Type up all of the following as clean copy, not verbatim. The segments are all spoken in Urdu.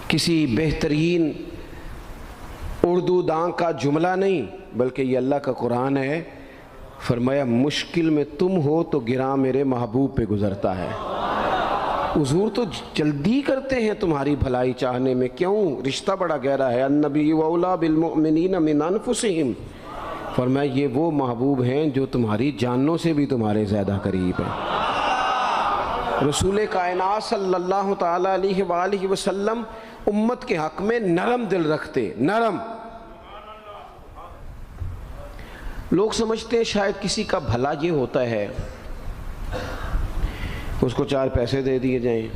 کسی بہترین اردو داں کا جملہ نہیں بلکہ یہ اللہ کا قرآن ہے۔ فرمایا مشکل میں تم ہو تو گراں میرے محبوب پہ گزرتا ہے۔ حضور تو جلدی کرتے ہیں تمہاری بھلائی چاہنے میں، کیوں؟ رشتہ بڑا گہرا ہے۔ النبی اولیٰ بالمؤمنین من انفسہم، فرمایا یہ وہ محبوب ہیں جو تمہاری جانوں سے بھی تمہارے زیادہ قریب ہیں۔ رسول کائنات صلی اللہ تعالیٰ علیہ وآلہ وسلم امت کے حق میں نرم دل رکھتے، نرم۔ لوگ سمجھتے ہیں شاید کسی کا بھلا یہ ہوتا ہے اس کو 4 پیسے دے دیے جائیں،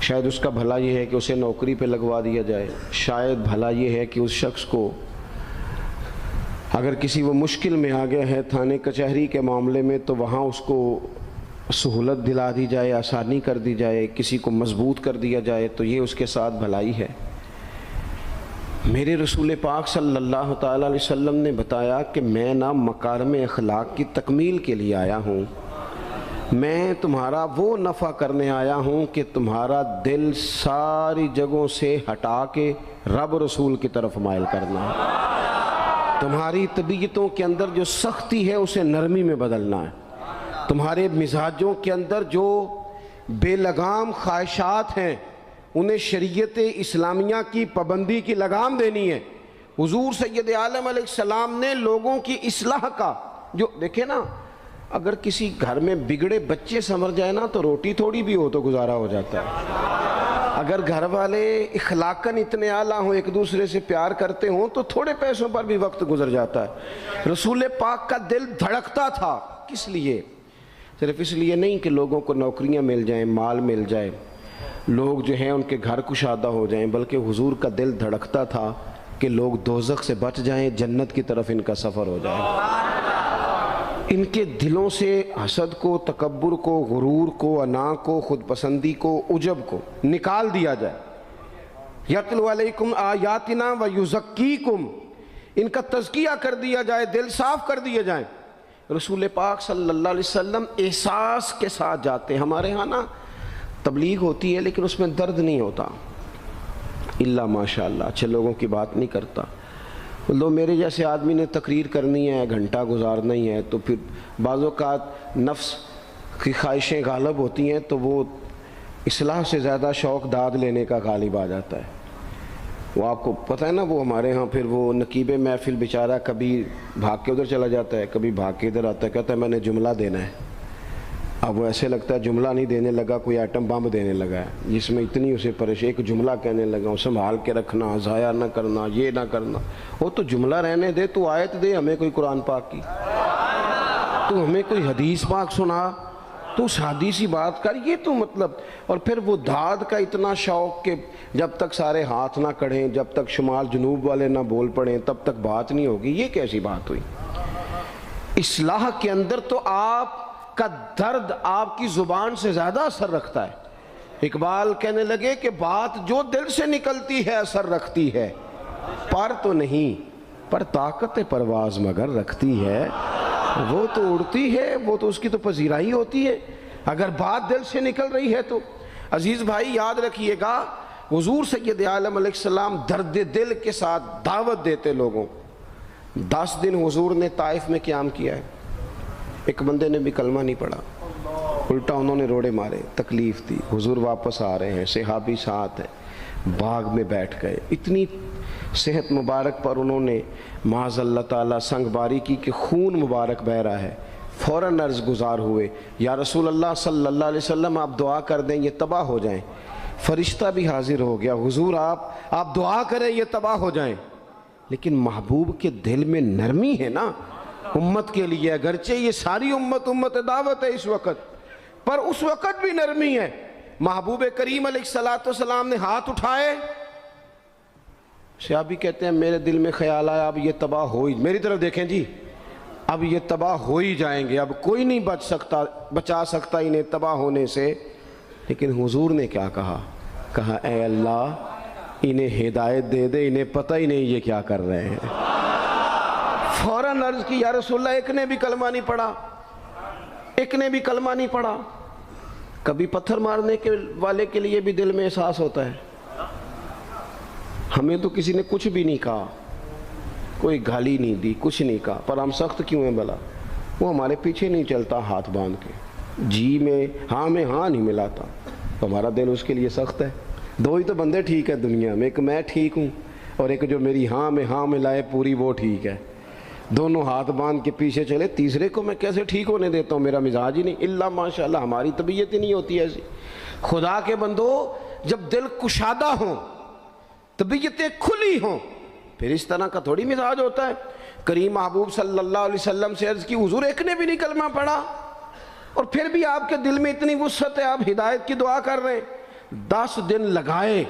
شاید اس کا بھلا یہ ہے کہ اسے نوکری پہ لگوا دیا جائے، شاید بھلا یہ ہے کہ اس شخص کو اگر کسی وہ مشکل میں آ گیا ہے تھانے کچہری کے معاملے میں تو وہاں اس کو سہولت دلا دی جائے، آسانی کر دی جائے، کسی کو مضبوط کر دیا جائے، تو یہ اس کے ساتھ بھلائی ہے۔ میرے رسول پاک صلی اللہ تعالیٰ علیہ وسلم نے بتایا کہ میں نہ مکارم اخلاق کی تکمیل کے لیے آیا ہوں، میں تمہارا وہ نفع کرنے آیا ہوں کہ تمہارا دل ساری جگہوں سے ہٹا کے رب رسول کی طرف مائل کرنا ہے، تمہاری طبیعتوں کے اندر جو سختی ہے اسے نرمی میں بدلنا ہے، تمہارے مزاجوں کے اندر جو بے لگام خواہشات ہیں انہیں شریعت اسلامیہ کی پابندی کی لگام دینی ہے۔ حضور سید عالم علیہ السلام نے لوگوں کی اصلاح کا جو دیکھیں نا، اگر کسی گھر میں بگڑے بچے سنور جائے نا تو روٹی تھوڑی بھی ہو تو گزارا ہو جاتا ہے، اگر گھر والے اخلاقاً اتنے اعلیٰ ہوں، ایک دوسرے سے پیار کرتے ہوں تو تھوڑے پیسوں پر بھی وقت گزر جاتا ہے۔ رسول پاک کا دل دھڑکتا تھا، کس لیے؟ صرف اس لیے نہیں کہ لوگوں کو نوکریاں مل جائیں، مال مل جائے، لوگ جو ہیں ان کے گھر کشادہ ہو جائیں، بلکہ حضور کا دل دھڑکتا تھا کہ لوگ دوزخ سے بچ جائیں، جنت کی طرف ان کا سفر ہو جائے، ان کے دلوں سے حسد کو، تکبر کو، غرور کو، انا کو، خود پسندی کو، عجب کو نکال دیا جائے۔ یتلو علیکم آیاتنا ویزکیکم، ان کا تزکیہ کر دیا جائے، دل صاف کر دیے جائیں۔ رسول پاک صلی اللہ علیہ وسلم احساس کے ساتھ جاتے ہیں۔ ہمارے ہاں نا تبلیغ ہوتی ہے لیکن اس میں درد نہیں ہوتا، الا ماشاء اللہ، اچھے لوگوں کی بات نہیں کرتا۔ لو میرے جیسے آدمی نے تقریر کرنی ہے، گھنٹہ گزارنا ہی ہے، تو پھر بعض اوقات نفس کی خواہشیں غالب ہوتی ہیں تو وہ اصلاح سے زیادہ شوق داد لینے کا غالب آ جاتا ہے۔ وہ آپ کو پتہ ہے نا، وہ ہمارے ہاں پھر وہ نقیب محفل بیچارہ کبھی بھاگ کے ادھر چلا جاتا ہے، کبھی بھاگ کے ادھر آتا ہے، کہتا ہے میں نے جملہ دینا ہے۔ اب وہ ایسے لگتا ہے جملہ نہیں دینے لگا، کوئی ایٹم بم دینے لگا ہے، جس میں اتنی اسے پریشانی، ایک جملہ کہنے لگا ہوں، سنبھال کے رکھنا، ضائع نہ کرنا، یہ نہ کرنا۔ وہ تو جملہ رہنے دے، تو آیت دے ہمیں کوئی قرآن پاک کی، تو ہمیں کوئی حدیث پاک سنا، تو اس حدیثی بات کر، یہ تو مطلب۔ اور پھر وہ داد کا اتنا شوق کہ جب تک سارے ہاتھ نہ کڑھیں، جب تک شمال جنوب والے نہ بول پڑیں تب تک بات نہیں ہوگی۔ یہ کیسی بات ہوئی؟ اصلاح کے اندر تو آپ کا درد آپ کی زبان سے زیادہ اثر رکھتا ہے۔ اقبال کہنے لگے کہ بات جو دل سے نکلتی ہے اثر رکھتی ہے، پر تو نہیں، پر طاقت پرواز مگر رکھتی ہے۔ وہ تو اڑتی ہے، وہ تو اس کی تو پذیرائی ہوتی ہے، اگر بات دل سے نکل رہی ہے تو۔ عزیز بھائی یاد رکھیے گا، حضور سید عالم علیہ السلام درد دل کے ساتھ دعوت دیتے لوگوں۔ 10 دن حضور نے طائف میں قیام کیا ہے، ایک بندے نے بھی کلمہ نہیں پڑھا، الٹا انہوں نے روڑے مارے، تکلیف دی۔ حضور واپس آ رہے ہیں، صحابی ساتھ ہے، باغ میں بیٹھ گئے، اتنی صحت مبارک پر انہوں نے معاذ اللہ تعالیٰ سنگ باری کی کہ خون مبارک بہہ رہا ہے، فوراً عرض گزار ہوئے، یا رسول اللہ صلی اللہ علیہ وسلم آپ دعا کر دیں یہ تباہ ہو جائیں۔ فرشتہ بھی حاضر ہو گیا، حضور آپ دعا کریں یہ تباہ ہو جائیں۔ لیکن محبوب کے دل میں نرمی ہے نا امت کے لیے، اگرچہ یہ ساری امت دعوت ہے اس وقت، پر اس وقت بھی نرمی ہے۔ محبوب کریم علیہ السلام نے ہاتھ اٹھائے، صحابی کہتے ہیں میرے دل میں خیال آیا اب یہ تباہ ہو ہی، میری طرف دیکھیں جی، اب یہ تباہ ہو ہی جائیں گے، اب کوئی نہیں بچا سکتا انہیں تباہ ہونے سے۔ لیکن حضور نے کیا کہا اے اللہ انہیں ہدایت دے دے، انہیں پتہ ہی نہیں یہ کیا کر رہے ہیں۔ فوراً عرض کی یا رسول اللہ ایک نے بھی کلمہ نہیں پڑھا، ایک نے بھی کلمہ نہیں پڑھا۔ کبھی پتھر مارنے کے والے کے لیے بھی دل میں احساس ہوتا ہے، ہمیں تو کسی نے کچھ بھی نہیں کہا، کوئی گالی نہیں دی، کچھ نہیں کہا، پر ہم سخت کیوں ہیں بھلا؟ وہ ہمارے پیچھے نہیں چلتا ہاتھ باندھ کے، جی میں ہاں نہیں ملاتا، تو ہمارا دل اس کے لیے سخت ہے۔ دو ہی تو بندے ٹھیک ہے دنیا میں، ایک میں ٹھیک ہوں اور ایک جو میری ہاں میں ہاں ملائے پوری، وہ ٹھیک ہے۔ دونوں ہاتھ باندھ کے پیچھے چلے، تیسرے کو میں کیسے ٹھیک ہونے دیتا ہوں؟ میرا مزاج ہی نہیں، اللہ ماشاءاللہ ہماری طبیعت ہی نہیں ہوتی ایسی۔ خدا کے بندو، جب دل کشادہ ہوں، طبیعتیں کھلی ہوں، پھر اس طرح کا تھوڑی مزاج ہوتا ہے۔ کریم محبوب صلی اللہ علیہ وسلم سے عرض کی، حضور ایک نے بھی نہیں کلمہ پڑھا اور پھر بھی آپ کے دل میں اتنی وسعت ہے، آپ ہدایت کی دعا کر رہے ہیں، 10 دن لگائے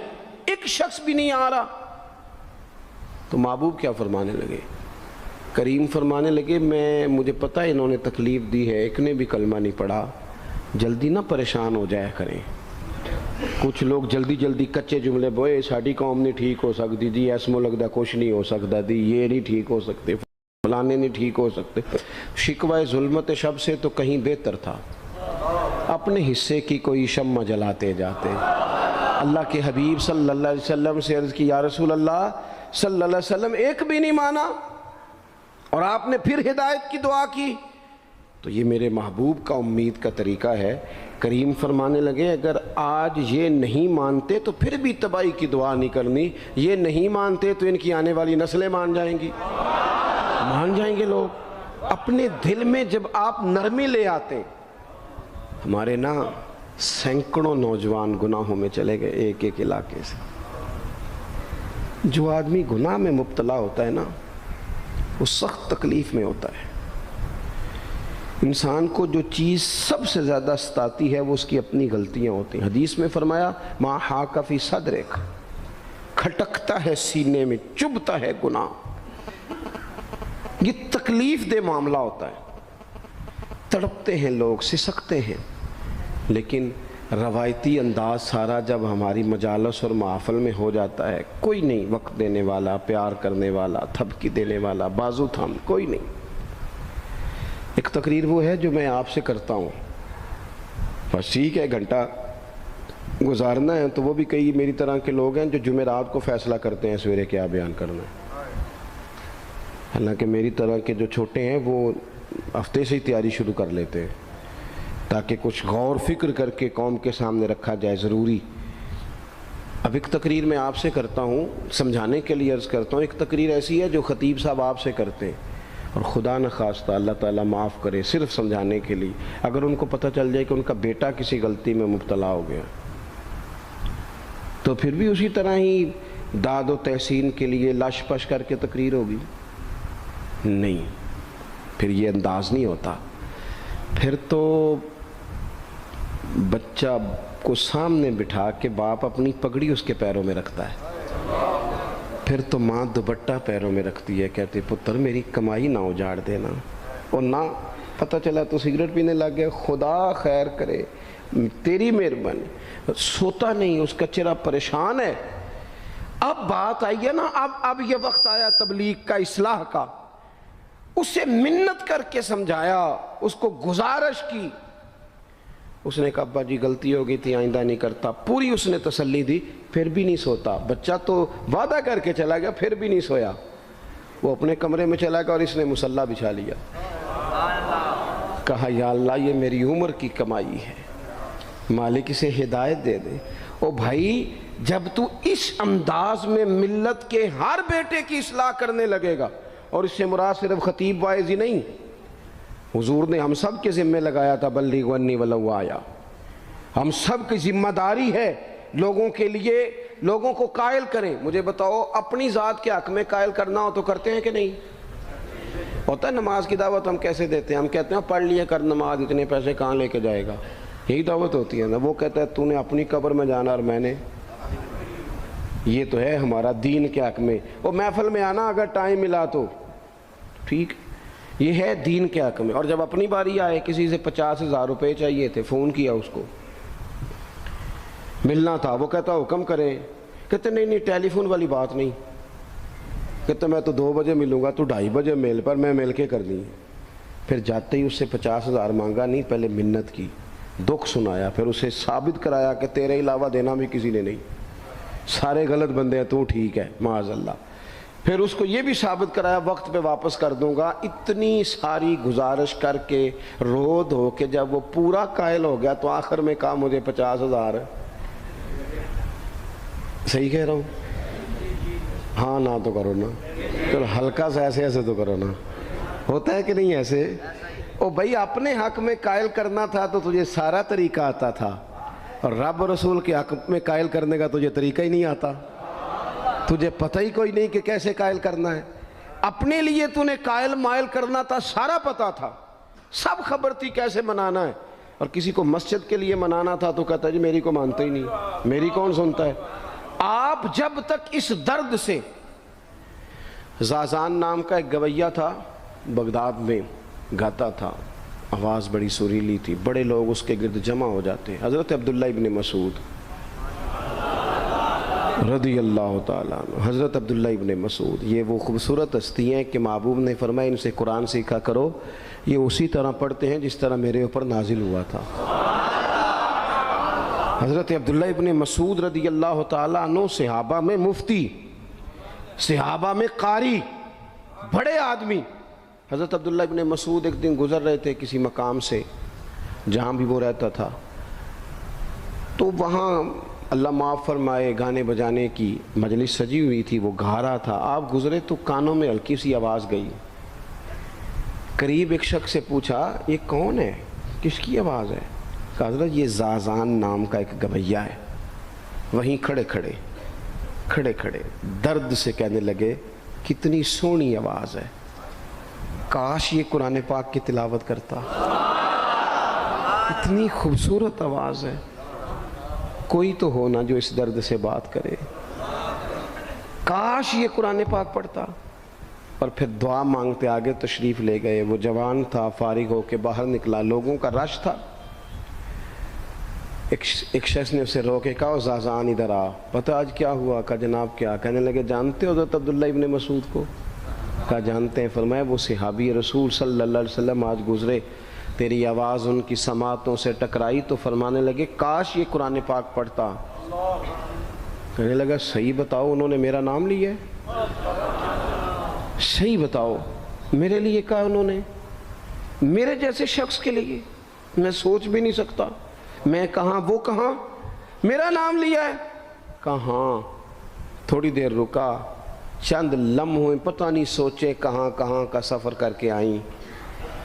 ایک شخص بھی نہیں آ رہا۔ تو محبوب کیا فرمانے لگے؟ کریم فرمانے لگے، مجھے پتہ ہے انہوں نے تکلیف دی ہے، ایک نے بھی کلمہ نہیں پڑھا، جلدی نہ پریشان ہو جایا کریں۔ کچھ لوگ جلدی کچے جملے بوئے، ساڈی قوم نہیں ٹھیک ہو سکتی جی، ایسمو لگتا کچھ نہیں ہو سکتا دی، یہ نہیں ٹھیک ہو سکتے، فلانے نہیں ٹھیک ہو سکتے۔ شکوہ ظلمت شب سے تو کہیں بہتر تھا، اپنے حصے کی کوئی شمع جلاتے جاتے۔ اللہ کے حبیب صلی اللہ علیہ وسلم سے عرض کی، یا رسول اللہ صلی اللہ علیہ وسلم ایک بھی نہیں مانا اور آپ نے پھر ہدایت کی دعا کی۔ تو یہ میرے محبوب کا امید کا طریقہ ہے۔ کریم فرمانے لگے، اگر آج یہ نہیں مانتے تو پھر بھی تباہی کی دعا نہیں کرنی، یہ نہیں مانتے تو ان کی آنے والی نسلیں مان جائیں گی، مان جائیں گے لوگ۔ اپنے دل میں جب آپ نرمی لے آتے، ہمارے نا سینکڑوں نوجوان گناہوں میں چلے گئے ایک ایک علاقے سے۔ جو آدمی گناہ میں مبتلا ہوتا ہے نا، وہ سخت تکلیف میں ہوتا ہے۔ انسان کو جو چیز سب سے زیادہ ستاتی ہے وہ اس کی اپنی غلطیاں ہوتی ہیں۔ حدیث میں فرمایا، ما حاک فی صدرک، کھٹکتا ہے سینے میں، چبھتا ہے گناہ۔ یہ تکلیف دہ معاملہ ہوتا ہے، تڑپتے ہیں لوگ، سسکتے ہیں، لیکن روایتی انداز سارا جب ہماری مجالس اور محافل میں ہو جاتا ہے، کوئی نہیں وقت دینے والا، پیار کرنے والا، تھپکی دینے والا، بازو تھام، کوئی نہیں۔ ایک تقریر وہ ہے جو میں آپ سے کرتا ہوں، بس ٹھیک ہے گھنٹہ گزارنا ہے، تو وہ بھی کئی میری طرح کے لوگ ہیں جو جمعرات کو فیصلہ کرتے ہیں سویرے کیا بیان کرنا ہے۔ حالانکہ میری طرح کے جو چھوٹے ہیں وہ ہفتے سے ہی تیاری شروع کر لیتے ہیں تاکہ کچھ غور فکر کر کے قوم کے سامنے رکھا جائے، ضروری۔ اب ایک تقریر میں آپ سے کرتا ہوں، سمجھانے کے لیے عرض کرتا ہوں۔ ایک تقریر ایسی ہے جو خطیب صاحب آپ سے کرتے ہیں، اور خدا نہ خواستہ اللہ تعالیٰ معاف کرے، صرف سمجھانے کے لیے، اگر ان کو پتہ چل جائے کہ ان کا بیٹا کسی غلطی میں مبتلا ہو گیا تو پھر بھی اسی طرح ہی داد و تحسین کے لیے لش پش کر کے تقریر ہوگی؟ نہیں، پھر یہ انداز نہیں ہوتا۔ پھر تو بچہ کو سامنے بٹھا کے باپ اپنی پگڑی اس کے پیروں میں رکھتا ہے، پھر تو ماں دوپٹہ پیروں میں رکھتی ہے، کہتے پتر میری کمائی نہ اجاڑ دینا، اور نہ پتہ چلا تو سگریٹ پینے لگ گیا، خدا خیر کرے، تیری مہربانی۔ سوتا نہیں، اس کا چہرہ پریشان ہے۔ اب بات آئی ہے نا، اب یہ وقت آیا تبلیغ کا، اصلاح کا۔ اسے منت کر کے سمجھایا، اس کو گزارش کی، اس نے کہا ابا جی غلطی ہو گئی تھی، آئندہ نہیں کرتا، پوری اس نے تسلی دی، پھر بھی نہیں سوتا۔ بچہ تو وعدہ کر کے چلا گیا، پھر بھی نہیں سویا، وہ اپنے کمرے میں چلا گیا اور اس نے مصلی بچھا لیا۔ کہا یا اللہ یہ میری عمر کی کمائی ہے، مالک اسے ہدایت دے دے۔ او بھائی جب تو اس انداز میں ملت کے ہر بیٹے کی اصلاح کرنے لگے گا، اور اس سے مراد صرف خطیب وائز ہی نہیں، حضور نے ہم سب کے ذمہ لگایا تھا، بلغ عنی ولو آیا، ہم سب کی ذمہ داری ہے لوگوں کے لیے، لوگوں کو قائل کریں۔ مجھے بتاؤ اپنی ذات کے حق میں قائل کرنا ہو تو کرتے ہیں کہ نہیں؟ ہوتا ہے نماز کی دعوت ہم کیسے دیتے ہیں؟ ہم کہتے ہیں پڑھ لیا کر نماز، اتنے پیسے کہاں لے کے جائے گا، یہی دعوت ہوتی ہے نا۔ وہ کہتا ہے تو نے اپنی قبر میں جانا اور میں نے، یہ تو ہے ہمارا دین کے حق میں۔ وہ محفل میں آنا اگر ٹائم ملا تو ٹھیک، یہ ہے دین کے حق میں۔ اور جب اپنی باری آئے، کسی سے 50,000 روپے چاہیے تھے، فون کیا اس کو، ملنا تھا، وہ کہتا حکم کریں، کہتے نہیں ٹیلی فون والی بات نہیں، کہتے میں تو 2 بجے ملوں گا، تو 2:30 بجے میل پر، میں مل کے کر دیں۔ پھر جاتے ہی اس سے 50,000 مانگا نہیں، پہلے منت کی، دکھ سنایا، پھر اسے ثابت کرایا کہ تیرے علاوہ دینا بھی کسی نے نہیں۔ سارے غلط بندے ہیں، تو ٹھیک ہے معاذ اللہ۔ پھر اس کو یہ بھی ثابت کرایا وقت پہ واپس کر دوں گا۔ اتنی ساری گزارش کر کے رو دھو کے جب وہ پورا قائل ہو گیا تو آخر میں کہا مجھے 50,000۔ صحیح کہہ رہا ہوں؟ ہاں نہ تو کرو نا، چلو ہلکا سا ایسے ایسے تو کرو نا، ہوتا ہے کہ نہیں ایسے؟ او بھائی اپنے حق میں قائل کرنا تھا تو تجھے سارا طریقہ آتا تھا، اور رب رسول کے حق میں قائل کرنے کا تجھے طریقہ ہی نہیں آتا، تجھے پتہ ہی کوئی نہیں کہ کیسے قائل کرنا ہے۔ اپنے لیے تو نے قائل مائل کرنا تھا، سارا پتہ تھا، سب خبر تھی کیسے منانا ہے، اور کسی کو مسجد کے لیے منانا تھا تو کہتا ہے جی میری کو مانتے ہی نہیں، میری کون سنتا ہے۔ آپ جب تک اس درد سے، زازان نام کا ایک گویہ تھا بغداد میں، گاتا تھا، آواز بڑی سریلی تھی، بڑے لوگ اس کے گرد جمع ہو جاتے، حضرت عبداللہ ابن مسعود رضی اللہ تعالیٰ عنہ، حضرت عبداللہ ابن مسعود، یہ وہ خوبصورت ہستی ہیں کہ محبوب نے فرمایا ان سے قرآن سیکھا کرو، یہ اسی طرح پڑھتے ہیں جس طرح میرے اوپر نازل ہوا تھا۔ حضرت عبداللہ ابن مسعود رضی اللہ تعالیٰ عنہ صحابہ میں مفتی، صحابہ میں قاری، بڑے آدمی۔ حضرت عبداللہ ابن مسعود ایک دن گزر رہے تھے کسی مقام سے جہاں بھی وہ رہتا تھا، تو وہاں اللہ معاف فرمائے گانے بجانے کی مجلس سجی ہوئی تھی، وہ گا رہا تھا، آپ گزرے تو کانوں میں ہلکی سی آواز گئی، قریب ایک شخص سے پوچھا یہ کون ہے، کس کی آواز ہے؟ کہا حضرت یہ زازان نام کا ایک گویہ ہے۔ وہیں کھڑے کھڑے درد سے کہنے لگے کتنی سونی آواز ہے، کاش یہ قرآن پاک کی تلاوت کرتا، اتنی خوبصورت آواز ہے، کوئی تو ہو نا جو اس درد سے بات کرے، کاش یہ قرآن پاک پڑھتا۔ اور پھر دعا مانگتے آگے تشریف لے گئے۔ وہ جوان تھا، فارغ ہو کے باہر نکلا، لوگوں کا رش تھا، ایک شخص نے اسے روکے، کہا زازان ادھر آ، پتہ آج کیا ہوا؟ کہا جناب کیا؟ کہنے لگے جانتے ہو حضرت عبداللہ ابن مسعود کو؟ کہا جانتے ہیں۔ فرمایا وہ صحابی رسول صلی اللہ علیہ وسلم آج گزرے، تیری آواز ان کی سماعتوں سے ٹکرائی تو فرمانے لگے کاش یہ قرآن پاک پڑھتا۔ کہنے لگا صحیح بتاؤ انہوں نے میرا نام لیا ہے؟ صحیح بتاؤ میرے لیے کہا انہوں نے؟ میرے جیسے شخص کے لیے میں سوچ بھی نہیں سکتا، میں کہاں وہ کہاں، میرا نام لیا ہے؟ کہاں؟ تھوڑی دیر رکا، چند لمحوں پتہ نہیں سوچے کہاں کہاں کا سفر کر کے آئیں،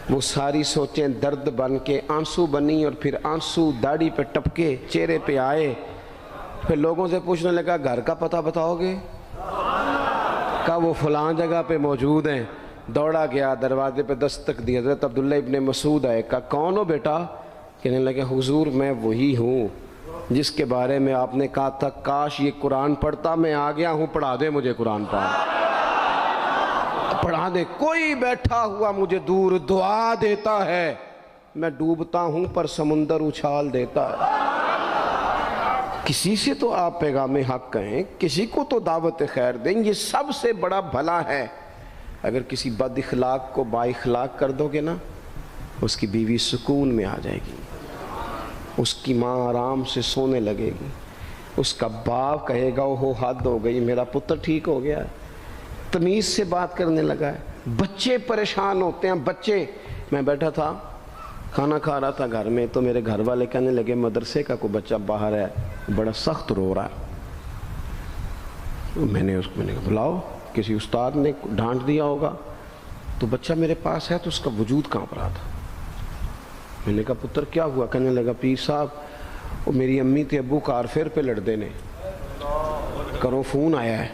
وہ ساری سوچیں درد بن کے آنسو بنی، اور پھر آنسو داڑھی پہ ٹپکے چہرے پہ آئے۔ پھر لوگوں سے پوچھنے لگا گھر کا پتہ بتاؤ گے؟ کہا وہ فلاں جگہ پہ موجود ہیں۔ دوڑا گیا، دروازے پہ دستک دی، حضرت عبداللہ ابن مسعود آئے، کہا کون ہو بیٹا؟ کہنے لگے حضور میں وہی ہوں جس کے بارے میں آپ نے کہا تھا کاش یہ قرآن پڑھتا، میں آ گیا ہوں، پڑھا دے مجھے قرآن پاک، پڑھا دے۔ کوئی بیٹھا ہوا مجھے دور دعا دیتا ہے، میں ڈوبتا ہوں پر سمندر اچھال دیتا ہے۔ کسی سے تو آپ پیغام حق کہیں، کسی کو تو دعوت خیر دیں، یہ سب سے بڑا بھلا ہے۔ اگر کسی بد اخلاق کو با اخلاق کر دو گے نا، اس کی بیوی سکون میں آ جائے گی، اس کی ماں آرام سے سونے لگے گی، اس کا باپ کہے گا وہ حد ہو گئی، میرا پتر ٹھیک ہو گیا ہے، تمیز سے بات کرنے لگا ہے۔ بچے پریشان ہوتے ہیں، بچے، میں بیٹھا تھا کھانا کھا رہا تھا گھر میں، تو میرے گھر والے کہنے لگے مدرسے کا کوئی بچہ باہر ہے بڑا سخت رو رہا ہے۔ میں نے کہا بلاؤ، کسی استاد نے ڈانٹ دیا ہوگا، تو بچہ میرے پاس ہے تو اس کا وجود کانپ رہا تھا۔ میں نے کہا پتر کیا ہوا؟ کہنے لگا پیر صاحب وہ میری امی تھے ابو کار فیر پہ لڑتے نے، کرو فون آیا ہے۔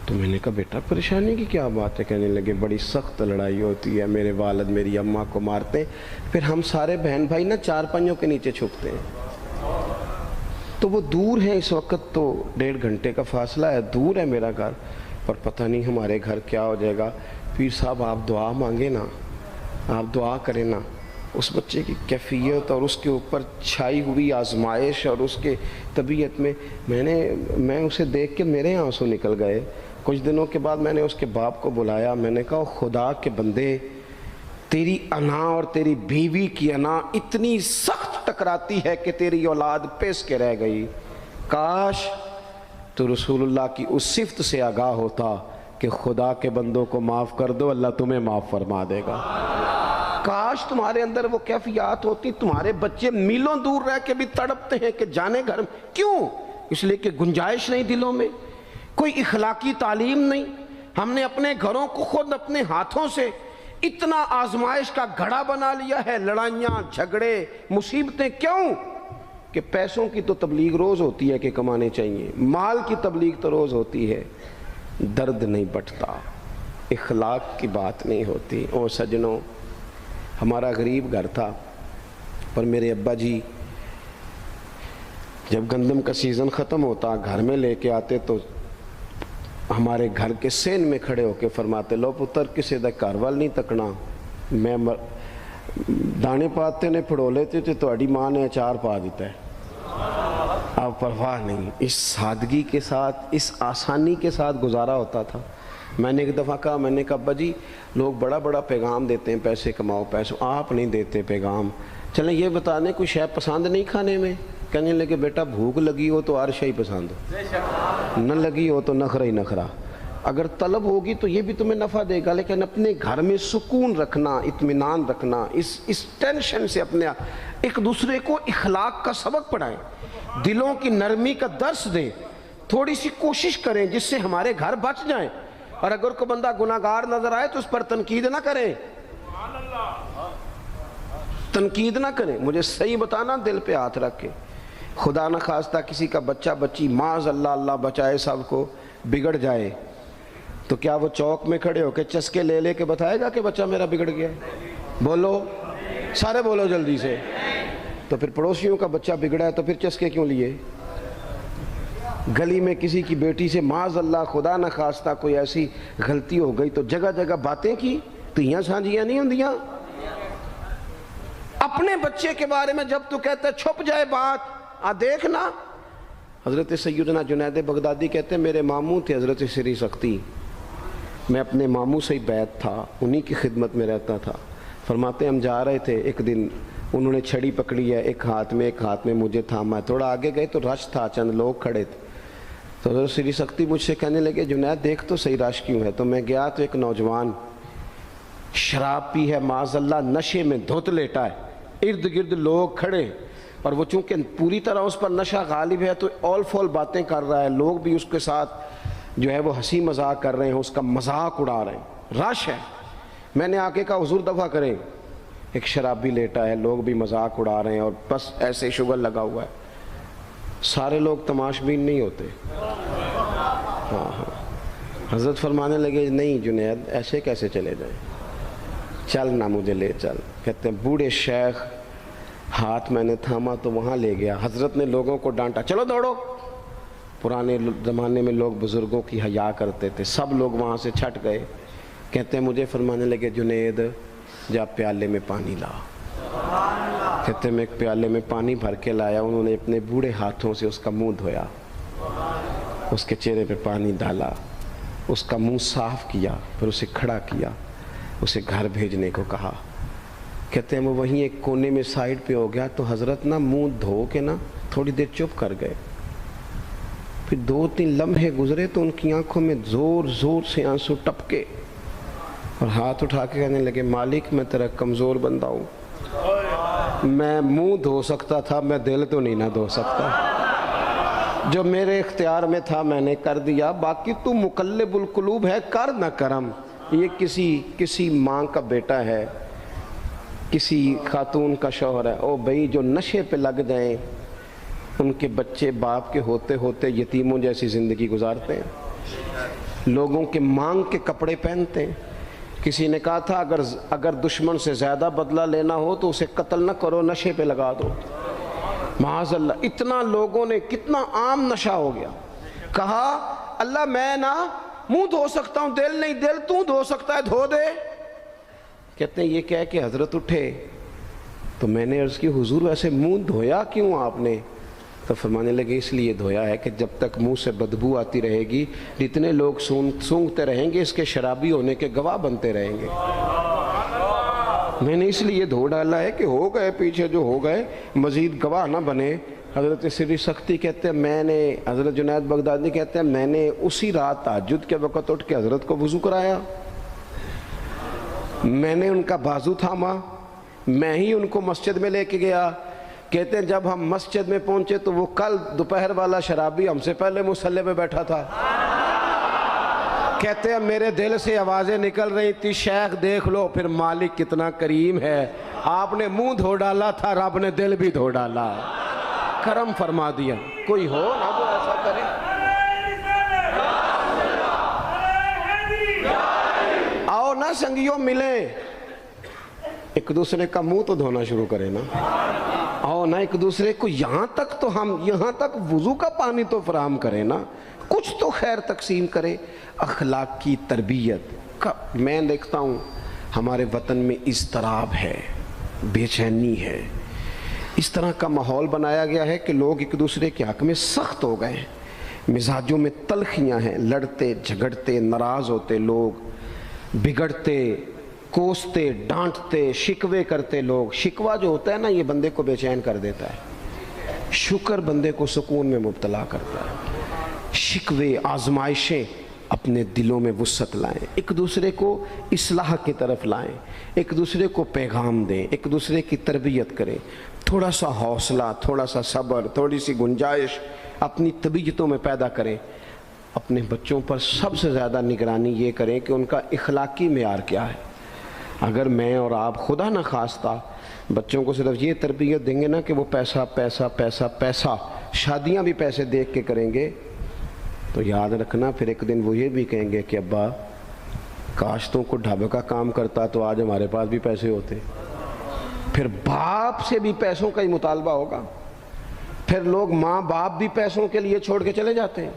تو میں نے کہا بیٹا پریشانی کی کیا بات ہے؟ کہنے لگے بڑی سخت لڑائی ہوتی ہے، میرے والد میری اماں کو مارتے، پھر ہم سارے بہن بھائی نا چار پنجوں کے نیچے چھپتے ہیں، تو وہ دور ہے، اس وقت تو 1.5 گھنٹے کا فاصلہ ہے، دور ہے میرا گھر، پر پتہ نہیں ہمارے گھر کیا ہو جائے گا۔ پیر صاحب آپ دعا مانگے نا، آپ دعا کریں نا، اس بچے کی کیفیت اور اس کے اوپر چھائی ہوئی آزمائش اور اس کے طبیعت میں میں اسے دیکھ کے میرے آنسو نکل گئے۔ کچھ دنوں کے بعد میں نے اس کے باپ کو بلایا، میں نے کہا خدا کے بندے، تیری انا اور تیری بیوی کی انا اتنی سخت ٹکراتی ہے کہ تیری اولاد پیس کے رہ گئی، کاش تو رسول اللہ کی اس صفت سے آگاہ ہوتا کہ خدا کے بندوں کو معاف کر دو، اللہ تمہیں معاف فرما دے گا۔ کاش تمہارے اندر وہ کیفیات ہوتی، تمہارے بچے میلوں دور رہ کے بھی تڑپتے ہیں کہ جانے گھر میں۔ کیوں؟ اس لیے کہ گنجائش نہیں دلوں میں، کوئی اخلاقی تعلیم نہیں۔ ہم نے اپنے گھروں کو خود اپنے ہاتھوں سے اتنا آزمائش کا گھڑا بنا لیا ہے، لڑائیاں، جھگڑے، مصیبتیں۔ کیوں؟ کہ پیسوں کی تو تبلیغ روز ہوتی ہے کہ کمانے چاہیے، مال کی تبلیغ تو روز ہوتی ہے، درد نہیں بٹتا، اخلاق کی بات نہیں ہوتی۔ او سجنوں، ہمارا غریب گھر تھا، پر میرے ابا جی جب گندم کا سیزن ختم ہوتا گھر میں لے کے آتے تو ہمارے گھر کے سین میں کھڑے ہو کے فرماتے، لو پتر کسے دا گھر وال نہیں تکنا، میں دانے پاتے نے پھڑو لیتے تھے، تو اڈی ماں نے اچار پا دیتا ہے، اب پرواہ نہیں۔ اس سادگی کے ساتھ، اس آسانی کے ساتھ گزارا ہوتا تھا۔ میں نے ایک دفعہ کہا، میں نے کہا ابا جی لوگ بڑا بڑا پیغام دیتے ہیں، پیسے کماؤ پیسے، آپ نہیں دیتے پیغام، چلیں یہ بتا دیں کوئی شے پسند نہیں کھانے میں؟ کہنے لگے بیٹا بھوک لگی ہو تو ہر شے پسند ہو، نہ لگی ہو تو نخرا ہی نخرا، اگر طلب ہوگی تو یہ بھی تمہیں نفع دے گا، لیکن اپنے گھر میں سکون رکھنا، اطمینان رکھنا، اس ٹینشن سے اپنے ایک دوسرے کو اخلاق کا سبق پڑھائیں، دلوں کی نرمی کا درس دیں، تھوڑی سی کوشش کریں جس سے ہمارے گھر بچ جائیں۔ اور اگر کوئی بندہ گناہگار نظر آئے تو اس پر تنقید نہ کریں، تنقید نہ کریں، مجھے صحیح بتانا، دل پہ ہاتھ رکھ کے۔ خدا نہ خواستہ کسی کا بچہ بچی معاذ اللہ، اللہ بچائے سب کو، بگڑ جائے تو کیا وہ چوک میں کھڑے ہو کے چسکے لے لے کے بتائے گا کہ بچہ میرا بگڑ گیا؟ بولو سارے، بولو جلدی سے۔ تو پھر پڑوسیوں کا بچہ بگڑا ہے تو پھر چسکے کیوں لیے؟ گلی میں کسی کی بیٹی سے معاذ اللہ خدا نہ خواستہ کوئی ایسی غلطی ہو گئی تو جگہ جگہ باتیں کی، تیاں سانجیاں نہیں ہوندیاں؟ اپنے بچے کے بارے میں جب تو کہتا ہے چھپ جائے بات، دیکھنا۔ حضرت سیدنا جنید بغدادی کہتے ہیں میرے ماموں تھے حضرت سری سختی، میں اپنے ماموں سے ہی بیعت تھا، انہی کی خدمت میں رہتا تھا۔ فرماتے ہم جا رہے تھے، ایک دن انہوں نے چھڑی پکڑی ہے، ایک ہاتھ میں مجھے تھاما، تھوڑا آگے گئے تو رش تھا، چند لوگ کھڑے تھے، تو حضرت سری سختی مجھ سے کہنے لگے جنید دیکھ تو صحیح رش کیوں ہے؟ تو میں گیا تو ایک نوجوان شراب پی ہے، معاذ اللہ نشے میں دھت لیٹا ہے، ارد گرد لوگ کھڑے، اور وہ چونکہ پوری طرح اس پر نشہ غالب ہے تو اول فول باتیں کر رہا ہے، لوگ بھی اس کے ساتھ جو ہے وہ ہنسی مذاق کر رہے ہیں، اس کا مذاق اڑا رہے ہیں، رش ہے۔ میں نے آ کے کہا حضور دفع کریں، ایک شرابی لیٹا ہے، لوگ بھی مذاق اڑا رہے ہیں اور بس ایسے شوگر لگا ہوا ہے۔ سارے لوگ تماش بین نہیں ہوتے۔ ہاں حضرت فرمانے لگے نہیں جنید ایسے کیسے چلے جائیں، چل نہ مجھے لے چل۔ کہتے ہیں بوڑھے شیخ، ہاتھ میں نے تھاما تو وہاں لے گیا، حضرت نے لوگوں کو ڈانٹا چلو دوڑو۔ پرانے زمانے میں لوگ بزرگوں کی حیا کرتے تھے، سب لوگ وہاں سے چھٹ گئے۔ کہتے ہیں مجھے فرمانے لگے جنید جا پیالے میں پانی لا۔ کہتے ہیں میں ایک پیالے میں پانی بھر کے لایا، انہوں نے اپنے بوڑھے ہاتھوں سے اس کا منہ دھویا، اس کے چہرے پہ پانی ڈالا، اس کا منہ صاف کیا، پھر اسے کھڑا کیا، اسے گھر بھیجنے کو کہا۔ کہتے ہیں وہ وہیں ایک کونے میں سائیڈ پہ ہو گیا تو حضرت نا منہ دھو کے نا تھوڑی دیر چپ کر گئے، پھر 2-3 لمحے گزرے تو ان کی آنکھوں میں زور زور سے آنسو ٹپکے اور ہاتھ اٹھا کے کہنے لگے مالک میں تیرا کمزور بندہ ہوں، میں منہ دھو سکتا تھا، میں دل تو نہیں نہ دھو سکتا، جو میرے اختیار میں تھا میں نے کر دیا، باقی تو مقلب القلوب ہے، کر نہ کرم۔ یہ کسی ماں کا بیٹا ہے، کسی خاتون کا شوہر ہے، او بھائی جو نشے پہ لگ جائیں ان کے بچے باپ کے ہوتے ہوتے یتیموں جیسی زندگی گزارتے ہیں، لوگوں کے مانگ کے کپڑے پہنتے ہیں۔ کسی نے کہا تھا اگر دشمن سے زیادہ بدلہ لینا ہو تو اسے قتل نہ کرو، نشے پہ لگا دو۔ معاذ اللہ، اتنا لوگوں نے، کتنا عام نشہ ہو گیا۔ کہا اللہ میں نا منہ دھو سکتا ہوں، دل نہیں، دل تو دھو سکتا ہے، دھو دے۔ کہتے ہیں یہ کہہ کہ حضرت اٹھے تو میں نے عرض کی حضور ویسے منہ دھویا کیوں آپ نے؟ تو فرمانے لگے اس لیے دھویا ہے کہ جب تک منہ سے بدبو آتی رہے گی جتنے لوگ سونگتے رہیں گے اس کے شرابی ہونے کے گواہ بنتے رہیں گے۔ میں نے اس لیے دھو ڈالا ہے کہ ہو گئے پیچھے جو ہو گئے، مزید گواہ نہ بنے، حضرت سری سختی کہتے ہیں میں نے، حضرت جنید بغدادی کہتے ہیں میں نے اسی رات تہجد کے وقت اٹھ کے حضرت کو وضو کرایا، میں نے ان کا بازو تھاما، میں ہی ان کو مسجد میں لے کے گیا۔ کہتے ہیں جب ہم مسجد میں پہنچے تو وہ کل دوپہر والا شرابی ہم سے پہلے مصلی پہ بیٹھا تھا۔ کہتے ہیں میرے دل سے آوازیں نکل رہی تھی، شیخ دیکھ لو پھر مالک کتنا کریم ہے، آپ نے منہ دھو ڈالا تھا، رب نے دل بھی دھو ڈالا، کرم فرما دیا۔ کوئی ہو نہ جو ایسا کرے۔ آؤ نا سنگیوں ملیں، ایک دوسرے کا منہ تو دھونا شروع کرے نا، آؤ نا ایک دوسرے کو یہاں تک تو ہم یہاں تک وضو کا پانی تو فراہم کریں نا، کچھ تو خیر تقسیم کرے۔ اخلاق کی تربیت میں دیکھتا ہوں ہمارے وطن میں اضطراب ہے، بے چینی ہے، اس طرح کا ماحول بنایا گیا ہے کہ لوگ ایک دوسرے کے حق میں سخت ہو گئے ہیں، مزاجوں میں تلخیاں ہیں، لڑتے جھگڑتے ناراض ہوتے لوگ، بگڑتے کوستے ڈانٹتے شکوے کرتے لوگ۔ شکوہ جو ہوتا ہے نا یہ بندے کو بے چین کر دیتا ہے، شکر بندے کو سکون میں مبتلا کرتا ہے۔ شکوے آزمائشیں اپنے دلوں میں وسعت لائیں، ایک دوسرے کو اصلاح کی طرف لائیں، ایک دوسرے کو پیغام دیں، ایک دوسرے کی تربیت کریں، تھوڑا سا حوصلہ، تھوڑا سا صبر، تھوڑی سی گنجائش اپنی طبیعتوں میں پیدا کریں۔ اپنے بچوں پر سب سے زیادہ نگرانی یہ کریں کہ ان کا اخلاقی معیار کیا ہے۔ اگر میں اور آپ خدا نہ خواستہ بچوں کو صرف یہ تربیت دیں گے نا کہ وہ پیسہ پیسہ پیسہ پیسہ، شادیاں بھی پیسے دیکھ کے کریں گے، تو یاد رکھنا پھر ایک دن وہ یہ بھی کہیں گے کہ ابا کاش تم کو ڈھابے کا کام کرتا تو آج ہمارے پاس بھی پیسے ہوتے۔ پھر باپ سے بھی پیسوں کا ہی مطالبہ ہوگا، پھر لوگ ماں باپ بھی پیسوں کے لیے چھوڑ کے چلے جاتے ہیں۔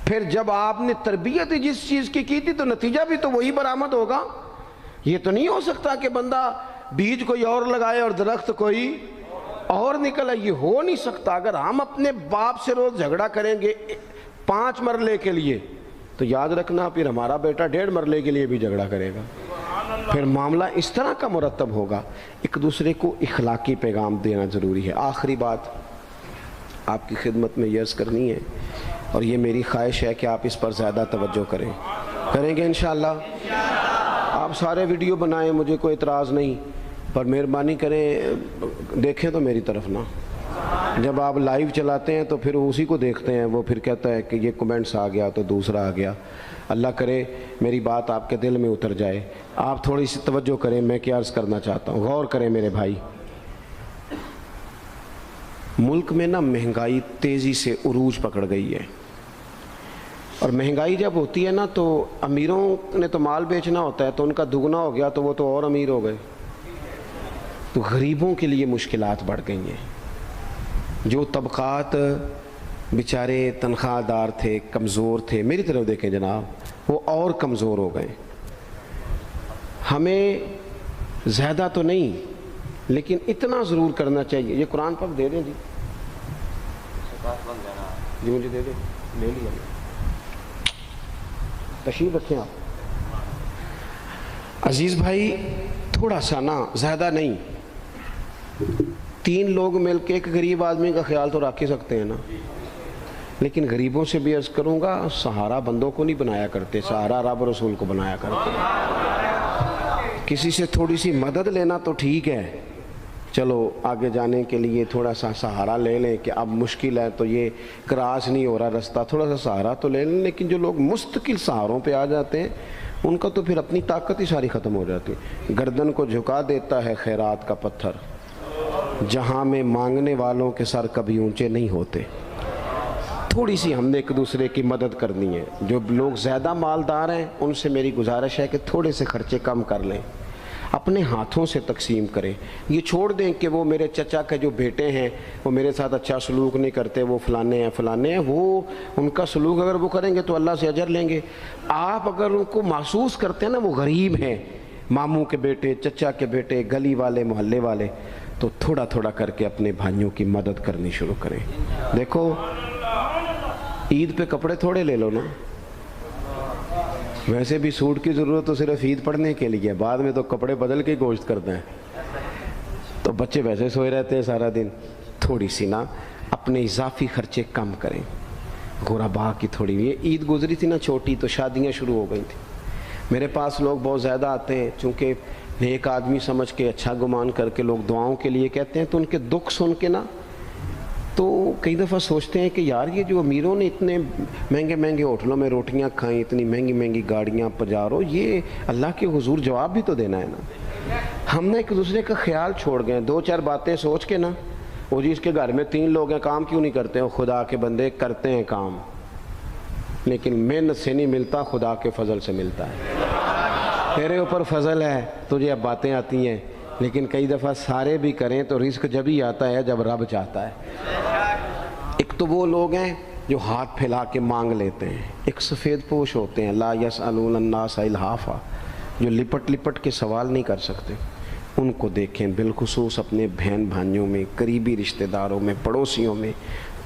پھر جب آپ نے تربیت ہی جس چیز کی تھی تو نتیجہ بھی تو وہی برآمد ہوگا۔ یہ تو نہیں ہو سکتا کہ بندہ بیج کوئی اور لگائے اور درخت کوئی اور نکلے، یہ ہو نہیں سکتا۔ اگر ہم اپنے باپ سے روز جھگڑا کریں گے 5 مرلے کے لیے تو یاد رکھنا پھر ہمارا بیٹا 1.5 مرلے کے لیے بھی جھگڑا کرے گا، پھر معاملہ اس طرح کا مرتب ہوگا۔ ایک دوسرے کو اخلاقی پیغام دینا ضروری ہے۔ آخری بات آپ کی خدمت میں عرض کرنی ہے، اور یہ میری خواہش ہے کہ آپ اس پر زیادہ توجہ کریں گے انشاءاللہ۔ آپ سارے ویڈیو بنائیں، مجھے کوئی اعتراض نہیں، پر مہربانی کریں دیکھیں تو میری طرف نہ۔ جب آپ لائیو چلاتے ہیں تو پھر اسی کو دیکھتے ہیں، وہ پھر کہتا ہے کہ یہ کومنٹس آ گیا تو دوسرا آ گیا۔ اللہ کرے میری بات آپ کے دل میں اتر جائے۔ آپ تھوڑی سی توجہ کریں، میں کیا عرض کرنا چاہتا ہوں، غور کریں میرے بھائی۔ ملک میں نا مہنگائی تیزی سے عروج پکڑ گئی ہے، اور مہنگائی جب ہوتی ہے نا تو امیروں نے تو مال بیچنا ہوتا ہے تو ان کا دگنا ہو گیا تو وہ تو اور امیر ہو گئے، تو غریبوں کے لیے مشکلات بڑھ گئی ہیں۔ جو طبقات بیچارے تنخواہ دار تھے، کمزور تھے، میری طرف دیکھیں جناب، وہ اور کمزور ہو گئے۔ ہمیں زیادہ تو نہیں لیکن اتنا ضرور کرنا چاہیے۔ یہ قرآن پاک دے دیں جی، جی مجھے دے دیں، لے لیا تشریف رکھیں آپ۔ عزیز بھائی تھوڑا سا نا، زیادہ نہیں، 3 لوگ مل کے ایک غریب آدمی کا خیال تو رکھ ہی سکتے ہیں نا، لیکن غریبوں سے بھی عرض کروں گا سہارا بندوں کو نہیں بنایا کرتے، سہارا رب رسول کو بنایا کرتے۔ کسی سے تھوڑی سی مدد لینا تو ٹھیک ہے، چلو آگے جانے کے لیے تھوڑا سا سہارا لے لیں کہ اب مشکل ہے تو یہ کراس نہیں ہو رہا رستہ، تھوڑا سا سہارا تو لے لیں۔ لیکن جو لوگ مستقل سہاروں پہ آ جاتے ہیں ان کا تو پھر اپنی طاقت ہی ساری ختم ہو جاتی ہے۔ گردن کو جھکا دیتا ہے خیرات کا پتھر، جہاں میں مانگنے والوں کے سر کبھی اونچے نہیں ہوتے۔ تھوڑی سی ہم نے ایک دوسرے کی مدد کرنی ہے۔ جو لوگ زیادہ مالدار ہیں ان سے میری گزارش ہے کہ تھوڑے سے خرچے کم کر لیں، اپنے ہاتھوں سے تقسیم کریں۔ یہ چھوڑ دیں کہ وہ میرے چچا کے جو بیٹے ہیں وہ میرے ساتھ اچھا سلوک نہیں کرتے، وہ فلانے ہیں، وہ ان کا سلوک اگر وہ کریں گے تو اللہ سے اجر لیں گے۔ آپ اگر ان کو محسوس کرتے ہیں نا وہ غریب ہیں، ماموں کے بیٹے، چچا کے بیٹے، گلی والے، محلے والے، تو تھوڑا تھوڑا کر کے اپنے بھائیوں کی مدد کرنی شروع کریں۔ دیکھو عید پہ کپڑے تھوڑے لے لو نا، ویسے بھی سوٹ کی ضرورت تو صرف عید پڑھنے کے لیے، بعد میں تو کپڑے بدل کے گوشت کرتے ہیں، تو بچے ویسے سوئے رہتے ہیں سارا دن۔ تھوڑی سی نا اپنے اضافی خرچے کم کریں. غربا کی تھوڑی یہ عید گزری تھی نا چھوٹی تو شادیاں شروع ہو گئی تھیں. میرے پاس لوگ بہت زیادہ آتے ہیں، چونکہ نیک آدمی سمجھ کے اچھا گمان کر کے لوگ دعاؤں کے لیے کہتے ہیں، تو ان کے دکھ سن کے نا تو کئی دفعہ سوچتے ہیں کہ یار یہ جو امیروں نے اتنے مہنگے مہنگے ہوٹلوں میں روٹیاں کھائیں، اتنی مہنگی مہنگی گاڑیاں پجارو، یہ اللہ کے حضور جواب بھی تو دینا ہے نا. ہم نے ایک دوسرے کا خیال چھوڑ گئے، دو چار باتیں سوچ کے نا، وہ جی اس کے گھر میں 3 لوگ ہیں، کام کیوں نہیں کرتے ہیں؟ خدا کے بندے کرتے ہیں کام، لیکن محنت سے نہیں ملتا، خدا کے فضل سے ملتا ہے. تیرے اوپر فضل ہے، تجھے اب باتیں آتی ہیں، لیکن کئی دفعہ سارے بھی کریں تو رزق جب ہی آتا ہے جب رب چاہتا ہے. ایک تو وہ لوگ ہیں جو ہاتھ پھیلا کے مانگ لیتے ہیں، ایک سفید پوش ہوتے ہیں، لا یسألون الناس الحافا، جو لپٹ لپٹ کے سوال نہیں کر سکتے. ان کو دیکھیں، بالخصوص اپنے بہن بھائیوں میں، قریبی رشتہ داروں میں، پڑوسیوں میں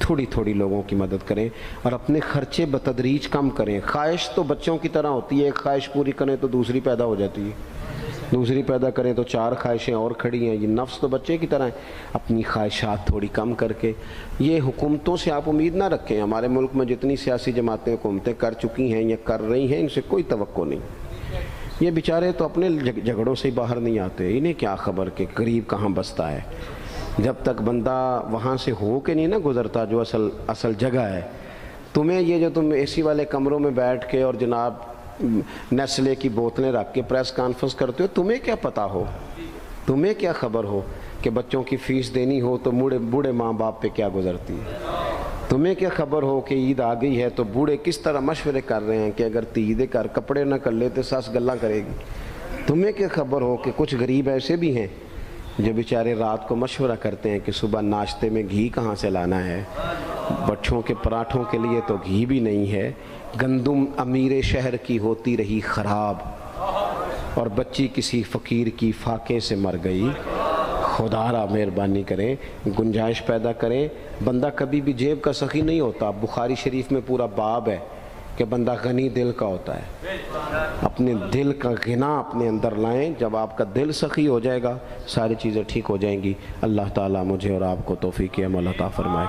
تھوڑی تھوڑی لوگوں کی مدد کریں اور اپنے خرچے بتدریج کم کریں. خواہش تو بچوں کی طرح ہوتی ہے، ایک خواہش پوری کریں تو دوسری پیدا ہو جاتی ہے، دوسری پیدا کریں تو 4 خواہشیں اور کھڑی ہیں. یہ نفس تو بچے کی طرح ہے. اپنی خواہشات تھوڑی کم کر کے، یہ حکومتوں سے آپ امید نہ رکھیں. ہمارے ملک میں جتنی سیاسی جماعتیں حکومتیں کر چکی ہیں یا کر رہی ہیں، ان سے کوئی توقع نہیں. یہ بیچارے تو اپنے جھگڑوں سے ہی باہر نہیں آتے، انہیں کیا خبر کہ غریب کہاں بستا ہے. جب تک بندہ وہاں سے ہو کے نہیں نا گزرتا جو اصل جگہ ہے. تمہیں یہ جو تم اے سی والے کمروں میں بیٹھ کے اور جناب نیسلے کی بوتلیں رکھ کے پریس کانفرنس کرتے ہو، تمہیں کیا پتہ ہو، تمہیں کیا خبر ہو کہ بچوں کی فیس دینی ہو تو بوڑھے ماں باپ پہ کیا گزرتی ہے. تمہیں کیا خبر ہو کہ عید آ گئی ہے تو بوڑھے کس طرح مشورے کر رہے ہیں کہ اگر عید کر کپڑے نہ کر لے تو ساس گلاں کرے گی. تمہیں کیا خبر ہو کہ کچھ غریب ایسے بھی ہیں جو بیچارے رات کو مشورہ کرتے ہیں کہ صبح ناشتے میں گھی کہاں سے لانا ہے، بچوں کے پراٹھوں کے لیے تو گھی بھی نہیں ہے، گندم امیر شہر کی ہوتی رہی خراب اور بچی کسی فقیر کی فاقے سے مر گئی. خدا را مہربانی کریں، گنجائش پیدا کریں. بندہ کبھی بھی جیب کا سخی نہیں ہوتا. بخاری شریف میں پورا باب ہے کہ بندہ غنی دل کا ہوتا ہے. اپنے دل کا غنا اپنے اندر لائیں. جب آپ کا دل سخی ہو جائے گا ساری چیزیں ٹھیک ہو جائیں گی. اللہ تعالیٰ مجھے اور آپ کو توفیق عمل عطا فرمائے.